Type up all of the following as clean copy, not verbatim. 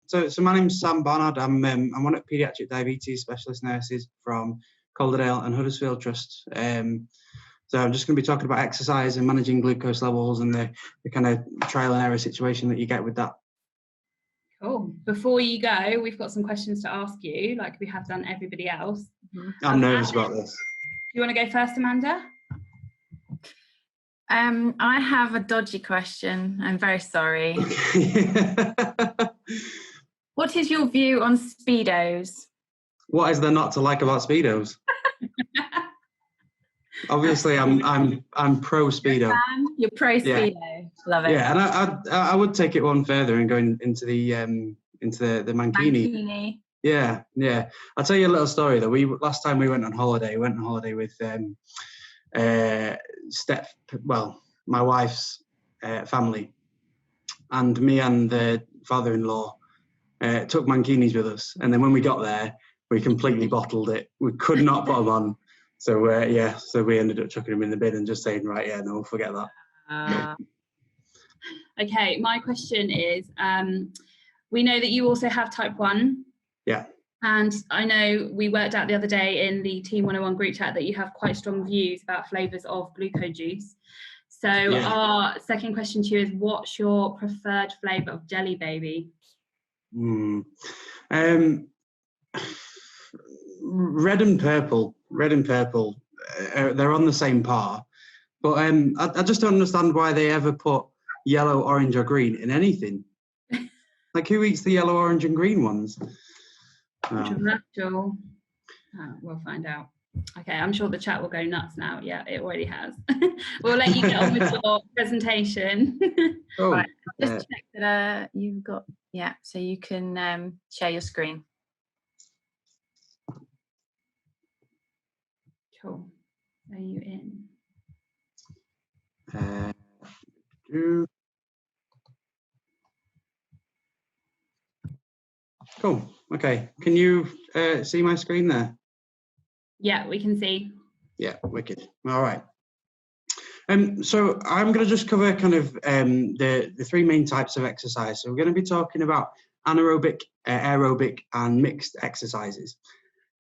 So my name's Sam Barnard. I'm one of paediatric diabetes specialist nurses from Calderdale and Huddersfield Trust. So I'm just going to be talking about exercise and managing glucose levels and the kind of trial and error situation that you get with that. Cool. Before you go, we've got some questions to ask you, like we have done everybody else. I'm nervous about this. Do you want to go first, Amanda? I have a dodgy question. I'm very sorry. What is your view on speedos? What is there not to like about speedos? Obviously, I'm pro speedo. You're pro speedo. Yeah. Love it. Yeah, and I would take it one further and go into the mankini. Yeah. I'll tell you a little story though. Last time we went on holiday with my wife's family, and me and the father-in-law took mankinis with us, and then when we got there we completely bottled it. We could not put them on, so we ended up chucking them in the bin and just saying, right, yeah, no, forget that. Okay, my question is, we know that you also have type 1. Yeah. And I know we worked out the other day in the Team 101 group chat that you have quite strong views about flavours of glucose juice. So Our second question to you is, what's your preferred flavour of Jelly Baby? Red and purple. They're on the same par. But I just don't understand why they ever put yellow, orange or green in anything. Like, who eats the yellow, orange and green ones? Controversial. We'll find out. Okay, I'm sure the chat will go nuts now. Yeah, it already has. We'll let you get on with your presentation. Right, just check that you've got, so you can share your screen. Cool. Are you in? Cool. Okay. Can you see my screen there? Yeah, we can see. Yeah, wicked. All right. So I'm going to just cover kind of the three main types of exercise. So we're going to be talking about anaerobic, aerobic, and mixed exercises.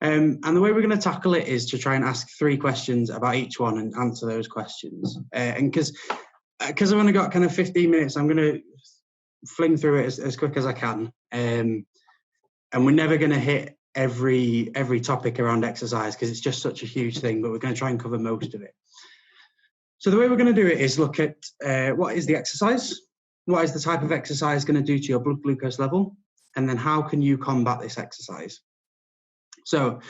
And the way we're going to tackle it is to try and ask 3 questions about each one and answer those questions. And because I've only got kind of 15 minutes, I'm going to fling through it as quick as I can. And we're never going to hit every topic around exercise because it's just such a huge thing, but we're going to try and cover most of it. So the way we're going to do it is look at what is the exercise, what is the type of exercise going to do to your blood glucose level, and then how can you combat this exercise. So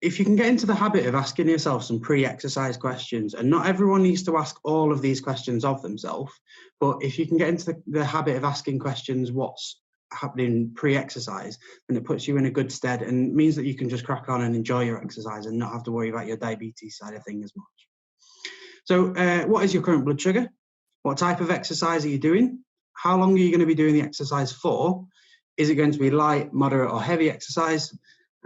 if you can get into the habit of asking yourself some pre-exercise questions, and not everyone needs to ask all of these questions of themselves, but if you can get into the habit of asking questions what's happening pre-exercise, then it puts you in a good stead and means that you can just crack on and enjoy your exercise and not have to worry about your diabetes side of things as much. So what is your current blood sugar? What type of exercise are you doing? How long are you going to be doing the exercise for? Is it going to be light, moderate or heavy exercise?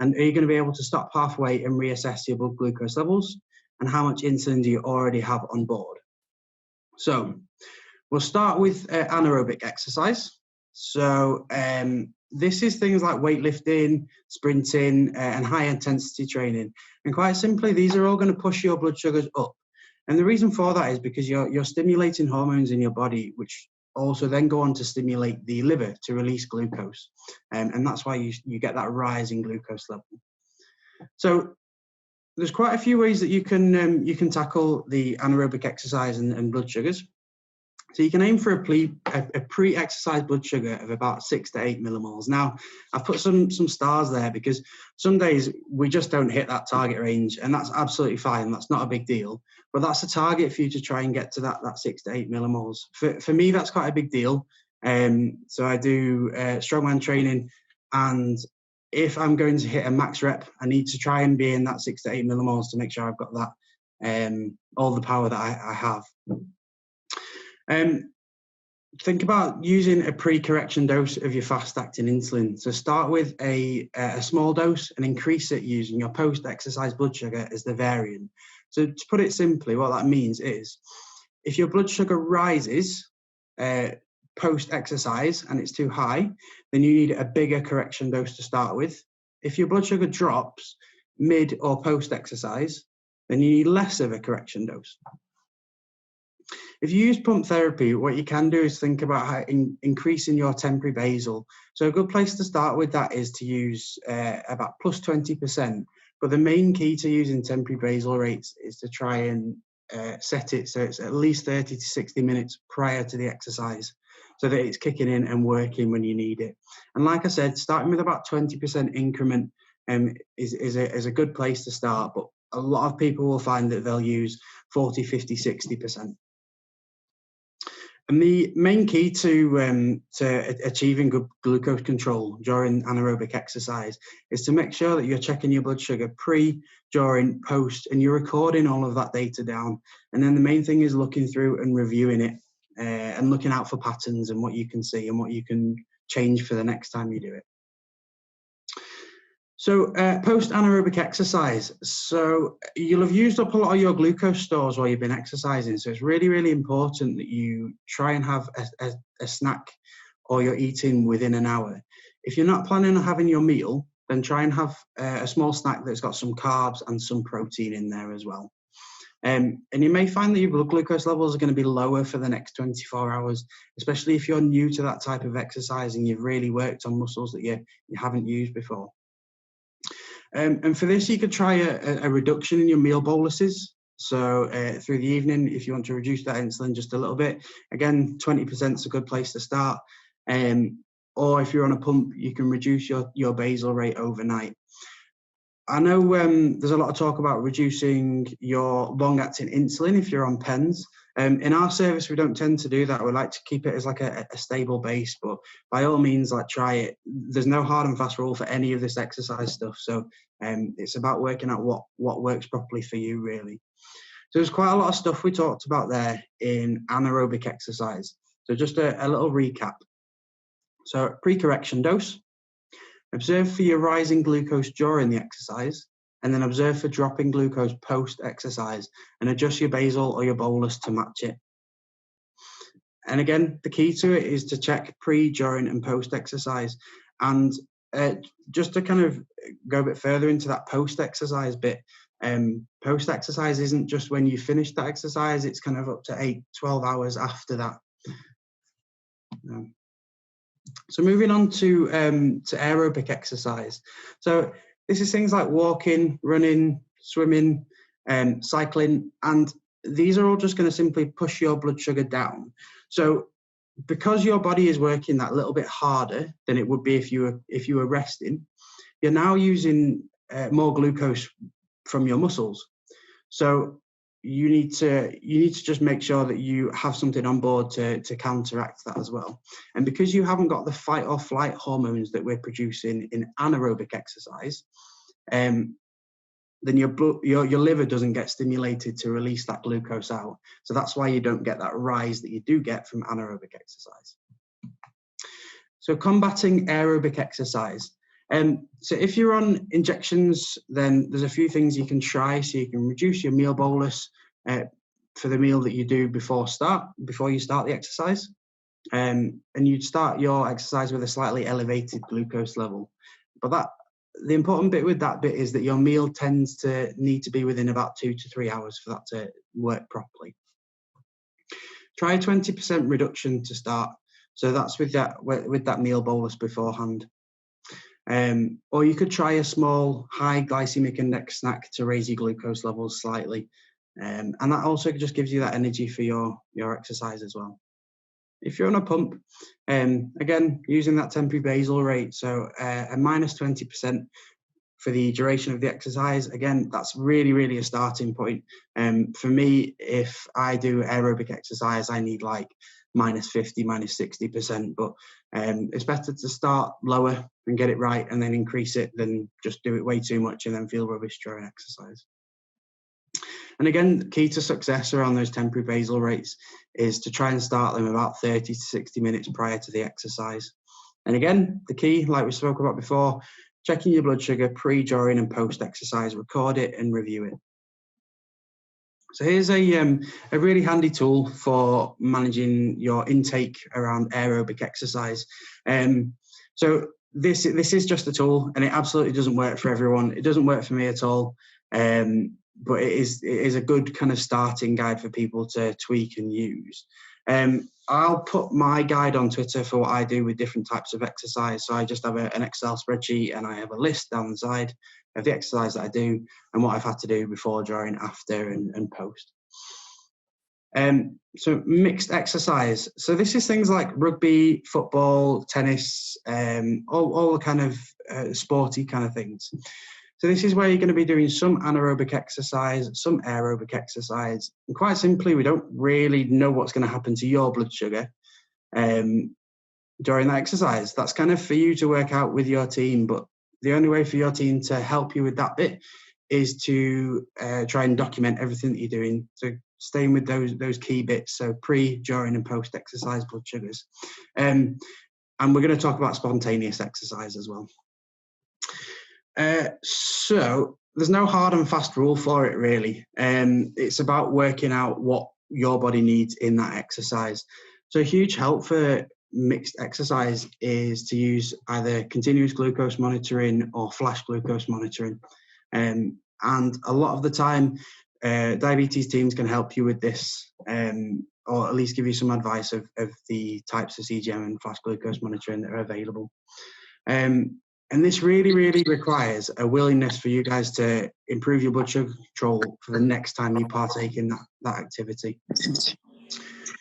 And are you going to be able to stop halfway and reassess your blood glucose levels? And how much insulin do you already have on board? So we'll start with anaerobic exercise. So this is things like weightlifting, sprinting, and high intensity training. And quite simply, these are all going to push your blood sugars up. And the reason for that is because you're stimulating hormones in your body, which also then go on to stimulate the liver to release glucose. And that's why you get that rise in glucose level. So there's quite a few ways that you can tackle the anaerobic exercise and blood sugars. So you can aim for a pre-exercise blood sugar of about 6 to 8 millimoles. Now, I've put some stars there because some days we just don't hit that target range, and that's absolutely fine. That's not a big deal. But that's a target for you to try and get to that 6 to 8 millimoles. For me, that's quite a big deal. So I do strongman training, and if I'm going to hit a max rep, I need to try and be in that 6 to 8 millimoles to make sure I've got that all the power that I have. Think about using a pre-correction dose of your fast-acting insulin. So start with a small dose and increase it using your post-exercise blood sugar as the variant. So to put it simply, what that means is if your blood sugar rises post-exercise and it's too high, then you need a bigger correction dose to start with. If your blood sugar drops mid or post-exercise, then you need less of a correction dose. If you use pump therapy, what you can do is think about how increasing your temporary basal. So a good place to start with that is to use about plus 20%. But the main key to using temporary basal rates is to try and set it so it's at least 30 to 60 minutes prior to the exercise, so that it's kicking in and working when you need it. And like I said, starting with about 20% increment is a good place to start, but a lot of people will find that they'll use 40, 50, 60%. And the main key to achieving good glucose control during anaerobic exercise is to make sure that you're checking your blood sugar pre, during, post, and you're recording all of that data down. And then the main thing is looking through and reviewing it and looking out for patterns and what you can see and what you can change for the next time you do it. So post anaerobic exercise, so you'll have used up a lot of your glucose stores while you've been exercising, so it's really, really important that you try and have a snack or you're eating within an hour. If you're not planning on having your meal, then try and have a small snack that's got some carbs and some protein in there as well. And you may find that your blood glucose levels are going to be lower for the next 24 hours, especially if you're new to that type of exercise and you've really worked on muscles that you haven't used before. And for this, you could try a reduction in your meal boluses. So through the evening, if you want to reduce that insulin just a little bit, again, 20% is a good place to start. Or if you're on a pump, you can reduce your basal rate overnight. I know there's a lot of talk about reducing your long-acting insulin if you're on pens. In our service, we don't tend to do that. We like to keep it as like a stable base, but by all means, like, try it. There's no hard and fast rule for any of this exercise stuff. So it's about working out what works properly for you, really. So there's quite a lot of stuff we talked about there in anaerobic exercise. So just a little recap. So pre-correction dose, observe for your rising glucose during the exercise, and then observe for dropping glucose post-exercise and adjust your basal or your bolus to match it. And again, the key to it is to check pre, during, and post-exercise. And just to kind of go a bit further into that post-exercise bit, post-exercise isn't just when you finish that exercise, it's kind of up to 8-12 hours after that. So moving on to aerobic exercise. So this is things like walking, running, swimming, cycling, and these are all just going to simply push your blood sugar down. So because your body is working that little bit harder than it would be if you were resting, you're now using more glucose from your muscles. So you need to just make sure that you have something on board to counteract that as well. And because you haven't got the fight or flight hormones that we're producing in anaerobic exercise, then your liver doesn't get stimulated to release that glucose out. So that's why you don't get that rise that you do get from anaerobic exercise. So combating aerobic exercise. So if you're on injections, then there's a few things you can try. So you can reduce your meal bolus for the meal that you do before you start the exercise. And you'd start your exercise with a slightly elevated glucose level. But the important bit with that bit is that your meal tends to need to be within about 2 to 3 hours for that to work properly. Try a 20% reduction to start. So that's with that meal bolus beforehand. Or you could try a small high glycemic index snack to raise your glucose levels slightly. And that also just gives you that energy for your exercise as well. If you're on a pump, again, using that temporary basal rate, so a minus 20% for the duration of the exercise, again, that's really, really a starting point. For me, if I do aerobic exercise, I need like minus 50, minus 60%, but it's better to start lower and get it right and then increase it than just do it way too much and then feel rubbish during exercise. And again, the key to success around those temporary basal rates is to try and start them about 30 to 60 minutes prior to the exercise. And again, the key, like we spoke about before, checking your blood sugar pre, during, and post-exercise, record it and review it. So here's a really handy tool for managing your intake around aerobic exercise. So this is just a tool, and it absolutely doesn't work for everyone. It doesn't work for me at all, but it is a good kind of starting guide for people to tweak and use. I'll put my guide on Twitter for what I do with different types of exercise. So I just have an Excel spreadsheet, and I have a list down the side of the exercise that I do and what I've had to do before, during, after, and post. So mixed exercise. So this is things like rugby, football, tennis, all the kind of sporty kind of things. So this is where you're going to be doing some anaerobic exercise, some aerobic exercise. And quite simply, we don't really know what's going to happen to your blood sugar during that exercise. That's kind of for you to work out with your team, but the only way for your team to help you with that bit is to try and document everything that you're doing. So staying with those key bits, so pre, during, and post exercise blood sugars. And we're going to talk about spontaneous exercise as well. So there's no hard and fast rule for it, really. It's about working out what your body needs in that exercise. So a huge help for mixed exercise is to use either continuous glucose monitoring or flash glucose monitoring. And a lot of the time, diabetes teams can help you with this, or at least give you some advice of the types of CGM and flash glucose monitoring that are available. And this really, really requires a willingness for you guys to improve your blood sugar control for the next time you partake in that activity.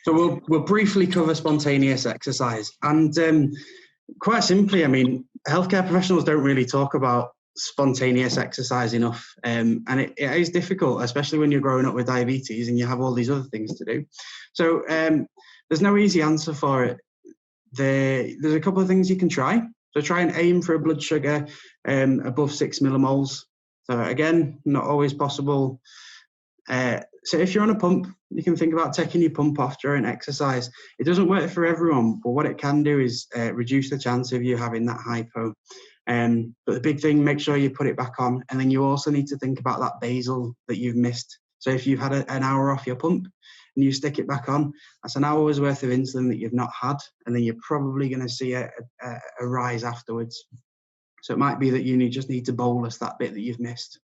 So we'll briefly cover spontaneous exercise. And quite simply, I mean, healthcare professionals don't really talk about spontaneous exercise enough. And it is difficult, especially when you're growing up with diabetes and you have all these other things to do. So there's no easy answer for it. There's a couple of things you can try. So try and aim for a blood sugar above 6 millimoles. So again, not always possible. So if you're on a pump, you can think about taking your pump off during exercise. It doesn't work for everyone, but what it can do is reduce the chance of you having that hypo. But the big thing, make sure you put it back on. And then you also need to think about that basal that you've missed. So if you've had an hour off your pump and you stick it back on, that's an hour's worth of insulin that you've not had. And then you're probably going to see a rise afterwards. So it might be that you just need to bolus that bit that you've missed.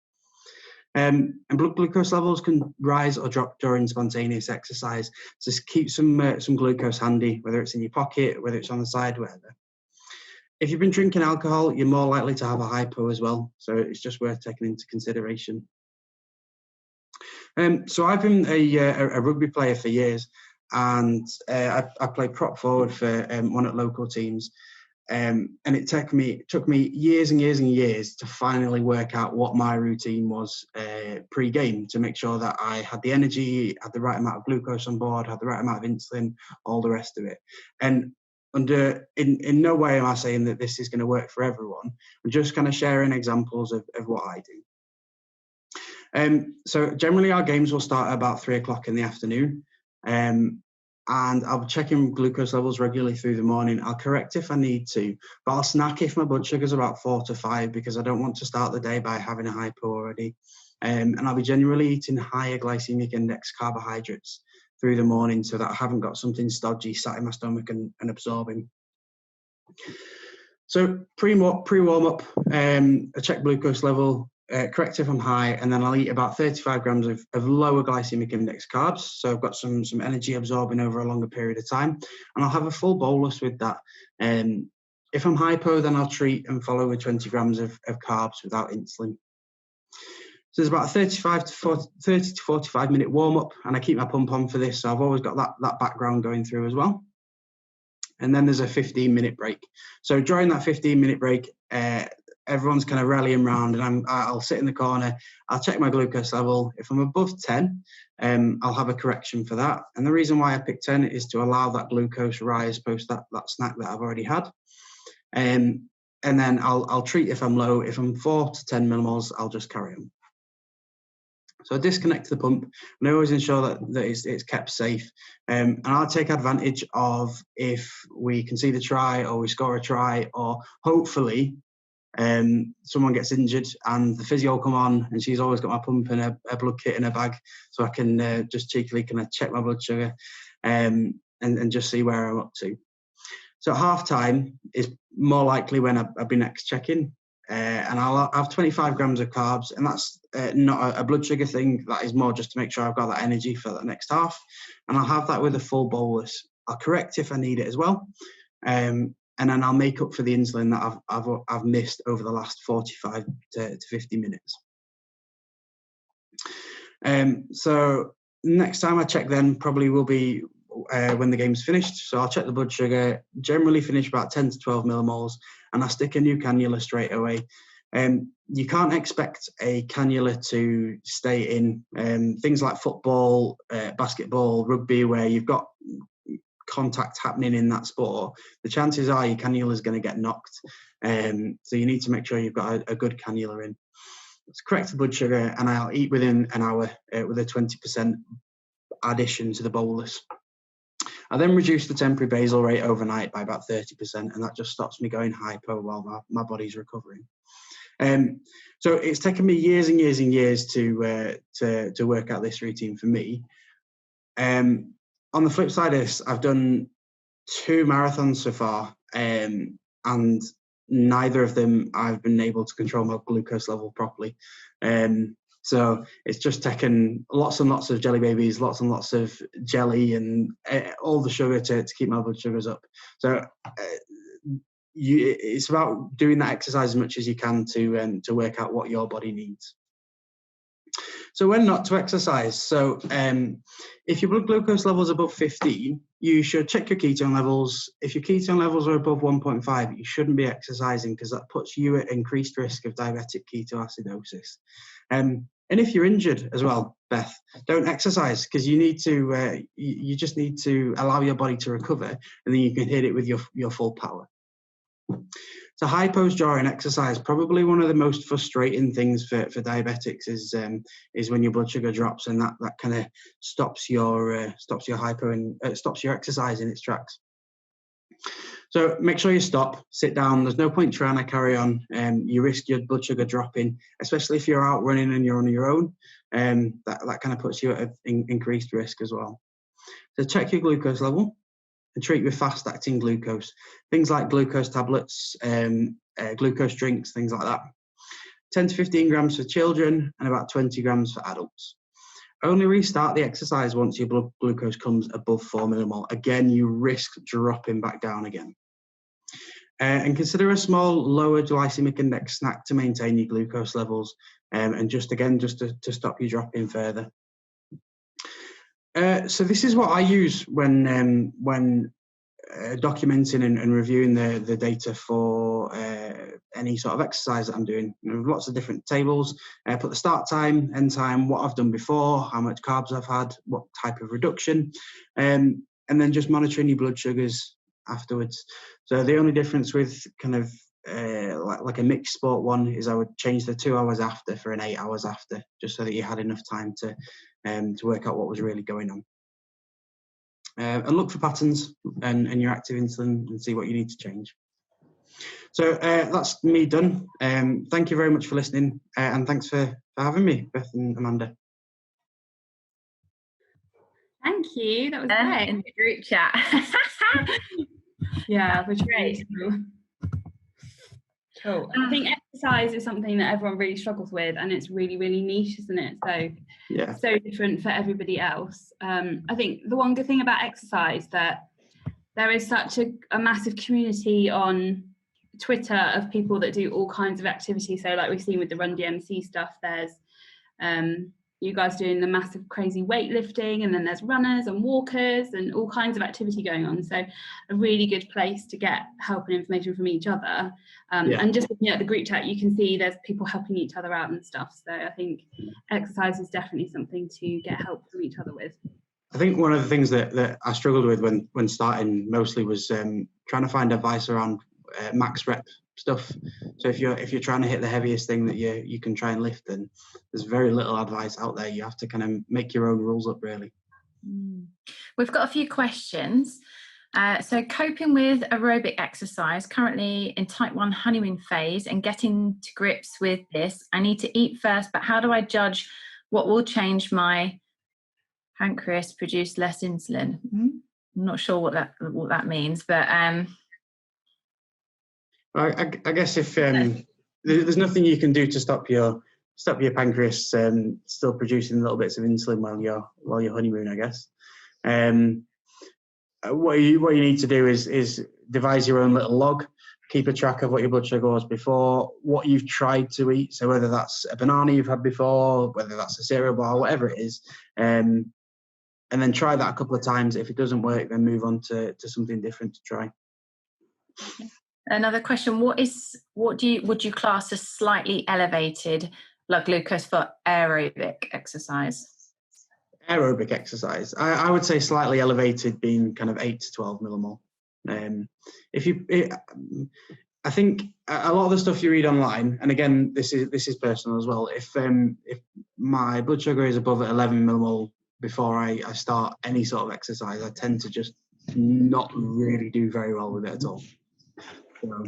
And blood glucose levels can rise or drop during spontaneous exercise. So just keep some glucose handy, whether it's in your pocket, whether it's on the side, wherever. If you've been drinking alcohol, you're more likely to have a hypo as well. So it's just worth taking into consideration. So I've been a rugby player for years, and I played prop forward for one of local teams. And it took me years and years and years to finally work out what my routine was pre-game, to make sure that I had the energy, had the right amount of glucose on board, had the right amount of insulin, all the rest of it. And in no way am I saying that this is going to work for everyone. I'm just kind of sharing examples of what I do. So generally our games will start at about 3 o'clock in the afternoon. And I'll be checking glucose levels regularly through the morning. I'll correct if I need to, but I'll snack if my blood sugar's about 4 to 5, because I don't want to start the day by having a hypo already. And I'll be generally eating higher glycemic index carbohydrates through the morning so that I haven't got something stodgy sat in my stomach and absorbing. So pre-warm-up, I check glucose level, correct if I'm high, and then I'll eat about 35 grams of lower glycemic index carbs. So I've got some energy absorbing over a longer period of time, and I'll have a full bolus with that. If I'm hypo, then I'll treat and follow with 20 grams of carbs without insulin. So there's about a 30 to 45 minute warm up, and I keep my pump on for this. So I've always got that background going through as well. And then there's a 15-minute break. So during that 15-minute break, everyone's kind of rallying around, and I'll sit in the corner. I'll check my glucose level. If I'm above 10, I'll have a correction for that. And the reason why I picked 10 is to allow that glucose rise post that snack that I've already had. And then I'll treat if I'm low. If I'm 4 to 10 millimoles, I'll just carry on. So I disconnect the pump, and I always ensure that it's kept safe. And I'll take advantage of if we concede a try or we score a try, or hopefully someone gets injured and the physio will come on, and she's always got my pump and a blood kit in her bag, so I can just cheekily kind of check my blood sugar and just see where I'm up to. So at half time is more likely when I've been next checking, and I'll have 25 grams of carbs, and that's not a blood sugar thing. That is more just to make sure I've got that energy for that next half, and I'll have that with a full bolus. I'll correct if I need it as well, and then I'll make up for the insulin that I've missed over the last 45 to 50 minutes. So next time I check then probably will be when the game's finished. So I'll check the blood sugar, generally finish about 10 to 12 millimoles, and I stick a new cannula straight away. You can't expect a cannula to stay in. Things like football, basketball, rugby, where you've got contact happening in that sport, the chances are your cannula is going to get knocked. So you need to make sure you've got a good cannula in. Let's correct the blood sugar, and I'll eat within an hour with a 20% addition to the bolus. I then reduce the temporary basal rate overnight by about 30%, and that just stops me going hypo while my body's recovering. So it's taken me years and years and years to work out this routine for me. On the flip side of this, I've done 2 marathons so far, and neither of them I've been able to control my glucose level properly. So it's just taken lots and lots of jelly babies, lots and lots of jelly, and all the sugar to keep my blood sugars up. So it's about doing that exercise as much as you can to work out what your body needs. So when not to exercise, so if your blood glucose level is above 15, you should check your ketone levels. If your ketone levels are above 1.5, you shouldn't be exercising, because that puts you at increased risk of diabetic ketoacidosis. And if you're injured as well, Beth, don't exercise, because you need to. You just need to allow your body to recover, and then you can hit it with your full power. So hypos during exercise, probably one of the most frustrating things for diabetics is when your blood sugar drops, and that kind of stops your hypo and stops your exercise in its tracks. So make sure you stop, sit down. There's no point trying to carry on. You risk your blood sugar dropping, especially if you're out running and you're on your own. That kind of puts you at increased risk as well. So check your glucose level and treat with fast-acting glucose. Things like glucose tablets, glucose drinks, things like that. 10 to 15 grams for children and about 20 grams for adults. Only restart the exercise once your blood glucose comes above 4 millimole. Again, you risk dropping back down again. And consider a small lower glycemic index snack to maintain your glucose levels, and just to stop you dropping further. So this is what I use when documenting and reviewing the data for any sort of exercise that I'm doing. Lots of different tables. Put the start time, end time, what I've done before, how much carbs I've had, what type of reduction, and then just monitoring your blood sugars afterwards. So the only difference with kind of like a mixed sport one is I would change the 2 hours after for an 8 hours after, just so that you had enough time to work out what was really going on. And look for patterns and your active insulin and see what you need to change. So that's me done. Thank you very much for listening, and thanks for having me, Beth and Amanda. Thank you. That was great. In the group chat. Yeah, which is great. Cool. I think exercise is something that everyone really struggles with, and it's really, really niche, isn't it? So yeah, so different for everybody else. I think the one good thing about exercise that there is such a massive community on Twitter of people that do all kinds of activity. So like we've seen with the Run DMC stuff, there's you guys doing the massive crazy weightlifting, and then there's runners and walkers and all kinds of activity going on. So a really good place to get help and information from each other. And just looking at the group chat, you can see there's people helping each other out and stuff. So I think exercise is definitely something to get help from each other with. I think one of the things that I struggled with when starting mostly was trying to find advice around max rep stuff. So if you're trying to hit the heaviest thing that you can try and lift, then there's very little advice out there. You have to kind of make your own rules up, really. We've got a few questions. So coping with aerobic exercise, currently in type 1 honeymoon phase and getting to grips with this. I need to eat first, but how do I judge what will change my pancreas, produce less insulin? I'm not sure what that means, but I guess if there's nothing you can do to stop your pancreas still producing little bits of insulin while you're honeymoon, I guess. What you need to do is devise your own little log, keep a track of what your blood sugar was before, what you've tried to eat, so whether that's a banana you've had before, whether that's a cereal bar, whatever it is, and then try that a couple of times. If it doesn't work, then move on to something different to try. Another question, would you class as slightly elevated blood glucose for aerobic exercise? Aerobic exercise, I would say slightly elevated, being kind of 8 to 12 millimole. I think a lot of the stuff you read online, and again, this is personal as well. If my blood sugar is above 11 millimole before I start any sort of exercise, I tend to just not really do very well with it at all. So,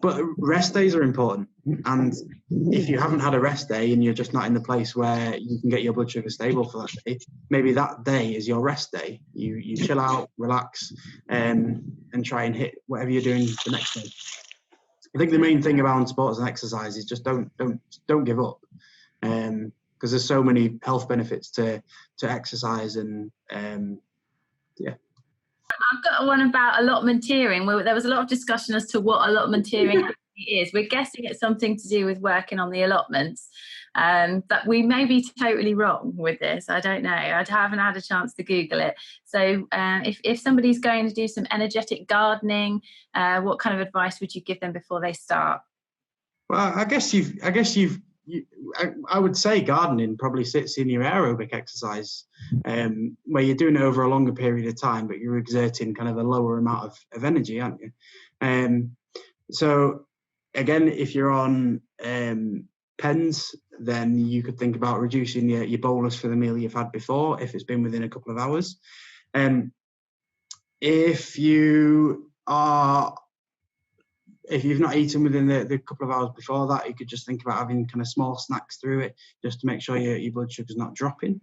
but rest days are important, and if you haven't had a rest day and you're just not in the place where you can get your blood sugar stable for that day, maybe that day is your rest day. You chill out, relax, and try and hit whatever you're doing the next day. I think the main thing about sports and exercise is just don't give up, because there's so many health benefits to exercise, and yeah. I've got one about allotmenteering. There was a lot of discussion as to what allotmenteering is. We're guessing it's something to do with working on the allotments, but we may be totally wrong with this. I don't know. I haven't had a chance to Google it. So if somebody's going to do some energetic gardening, what kind of advice would you give them before they start? Well, I would say gardening probably sits in your aerobic exercise, where you're doing it over a longer period of time, but you're exerting kind of a lower amount of energy, aren't you? So again, if you're on pens, then you could think about reducing your bolus for the meal you've had before, if it's been within a couple of hours. If you've not eaten within the couple of hours before that, you could just think about having kind of small snacks through it, just to make sure your blood sugar's not dropping.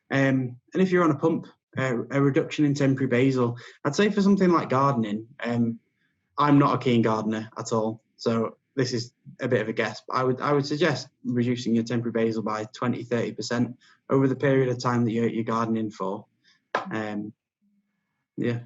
And if you're on a pump, a reduction in temporary basal. I'd say for something like gardening, I'm not a keen gardener at all, so this is a bit of a guess, but I would suggest reducing your temporary basal by 20-30% over the period of time that you're gardening for. Yeah.